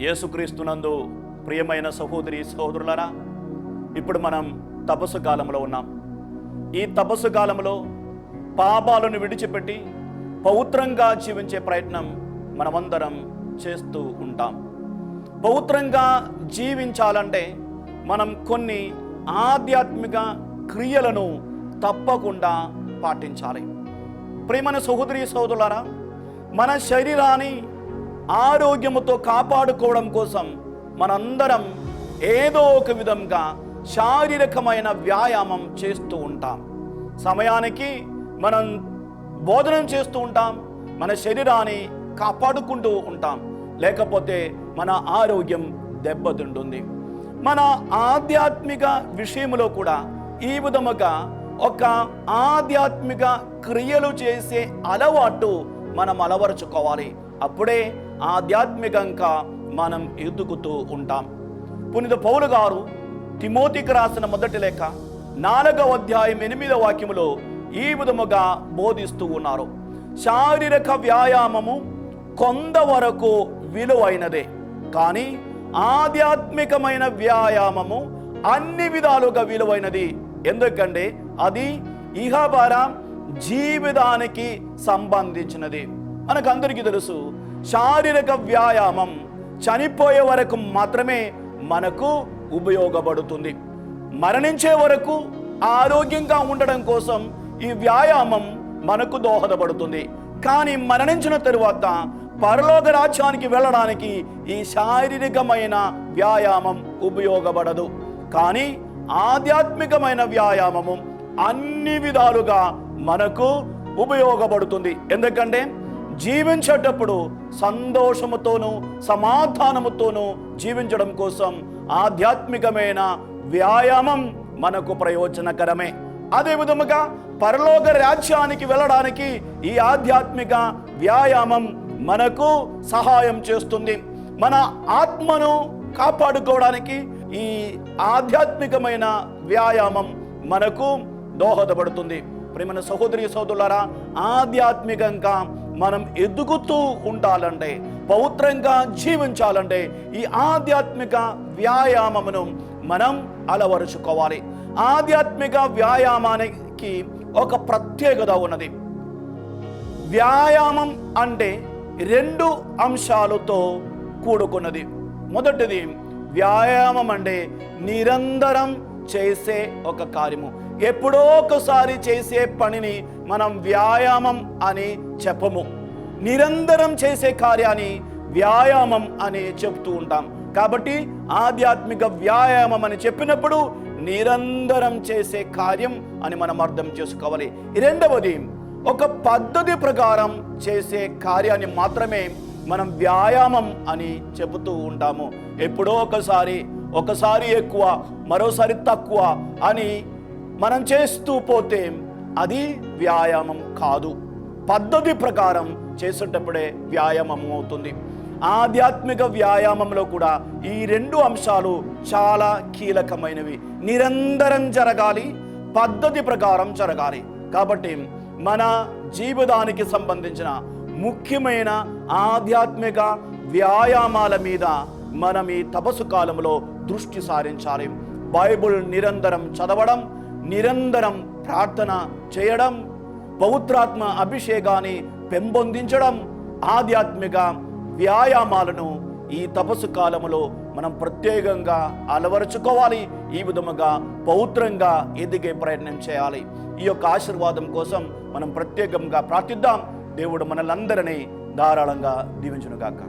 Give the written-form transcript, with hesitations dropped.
యేసుక్రీస్తునందు ప్రియమైన సహోదరి సహోదరులారా, ఇప్పుడు మనం తపస్సు కాలంలో ఉన్నాం. ఈ తపస్సు కాలంలో పాపాలను విడిచిపెట్టి పవిత్రంగా జీవించే ప్రయత్నం మనమందరం చేస్తూ ఉంటాం. పవిత్రంగా జీవించాలంటే మనం కొన్ని ఆధ్యాత్మిక క్రియలను తప్పకుండా పాటించాలి. ప్రియమైన సహోదరి సహోదరులారా, మన శరీరాన్ని ఆరోగ్యముతో కాపాడుకోవడం కోసం మనందరం ఏదో ఒక విధంగా శారీరకమైన వ్యాయామం చేస్తూ ఉంటాం. సమయానికి మనం భోజనం చేస్తూ ఉంటాం, మన శరీరాన్ని కాపాడుకుంటూ ఉంటాం, లేకపోతే మన ఆరోగ్యం దెబ్బతింటుంది. మన ఆధ్యాత్మిక విషయంలో కూడా ఈ విధముగా ఒక ఆధ్యాత్మిక క్రియలు చేసే అలవాటు మనం అలవరుచుకోవాలి. అప్పుడే ఆధ్యాత్మికంగా మనం ఎదుగుతూ ఉంటాం. పునీత పౌలు గారు తిమోతికి రాసిన మొదటి లేఖ 4వ అధ్యాయం 8వ వాక్యములో ఈ విధముగా బోధిస్తూ ఉన్నారు. శారీరక వ్యాయామము కొంతవరకు విలువైనదే, కానీ ఆధ్యాత్మికమైన వ్యాయామము అన్ని విధాలుగా విలువైనది. ఎందుకంటే అది ఇహపర జీవితానికి సంబంధించినది. మనకందరికీ తెలుసు, శారీరక వ్యాయామం చనిపోయే వరకు మాత్రమే మనకు ఉపయోగపడుతుంది. మరణించే వరకు ఆరోగ్యంగా ఉండడం కోసం ఈ వ్యాయామం మనకు దోహదపడుతుంది. కానీ మరణించిన తరువాత పరలోక రాజ్యానికి వెళ్ళడానికి ఈ శారీరకమైన వ్యాయామం ఉపయోగపడదు. కానీ ఆధ్యాత్మికమైన వ్యాయామము అన్ని విధాలుగా మనకు ఉపయోగపడుతుంది. ఎందుకంటే జీవించేటప్పుడు సంతోషముతోనూ సమాధానముతోనూ జీవించడం కోసం ఆధ్యాత్మికమైన వ్యాయామం మనకు ప్రయోజనకరమే. అదే విధముగా పరలోక రాజ్యానికి వెళ్ళడానికి ఈ ఆధ్యాత్మిక వ్యాయామం మనకు సహాయం చేస్తుంది. మన ఆత్మను కాపాడుకోవడానికి ఈ ఆధ్యాత్మికమైన వ్యాయామం మనకు దోహదపడుతుంది. ప్రియమైన సహోదరి సహోదరులారా, ఆధ్యాత్మికంగా మనం ఎదుగుతూ ఉండాలంటే, పవిత్రంగా జీవించాలంటే ఈ ఆధ్యాత్మిక వ్యాయామమును మనం అలవరుచుకోవాలి. ఆధ్యాత్మిక వ్యాయామానికి ఒక ప్రత్యేకత ఉన్నది. వ్యాయామం అంటే 2 అంశాలతో కూడుకున్నది. మొదటిది, వ్యాయామం అంటే నిరంతరం చేసే ఒక కార్యము. ఎప్పుడో ఒకసారి చేసే పనిని మనం వ్యాయామం అని చెప్పము. నిరంతరం చేసే కార్యాన్ని వ్యాయామం అని చెప్తూ ఉంటాం. కాబట్టి ఆధ్యాత్మిక వ్యాయామం అని చెప్పినప్పుడు నిరంతరం చేసే కార్యం అని మనం అర్థం చేసుకోవాలి. రెండవది, ఒక పద్ధతి ప్రకారం చేసే కార్యాన్ని మాత్రమే మనం వ్యాయామం అని చెబుతూ ఉంటాము. ఎప్పుడో ఒకసారి ఎక్కువ, మరోసారి తక్కువ అని మనం చేస్తూ పోతే అది వ్యాయామం కాదు. పద్ధతి ప్రకారం చేసేటప్పుడే వ్యాయామం అవుతుంది. ఆధ్యాత్మిక వ్యాయామంలో కూడా ఈ 2 అంశాలు చాలా కీలకమైనవి. నిరంతరం జరగాలి, పద్ధతి ప్రకారం జరగాలి. కాబట్టి మన జీవితానికి సంబంధించిన ముఖ్యమైన ఆధ్యాత్మిక వ్యాయామాల మీద మనం ఈ తపస్సు కాలంలో దృష్టి సారించాలి. బైబిల్ నిరంతరం చదవడం, నిరంతరం ప్రార్థన చేయడం, పవిత్రాత్మ అభిషేకాన్ని పెంపొందించడం, ఆధ్యాత్మిక వ్యాయామాలను ఈ తపస్సు కాలంలో మనం ప్రత్యేకంగా అలవరుచుకోవాలి. ఈ విధముగా పవిత్రంగా ఎదిగే ప్రయత్నం చేయాలి. ఈ యొక్క ఆశీర్వాదం కోసం మనం ప్రత్యేకంగా ప్రార్థిద్దాం. దేవుడు మనలందరినీ ధారాళంగా దీవించునుగాక.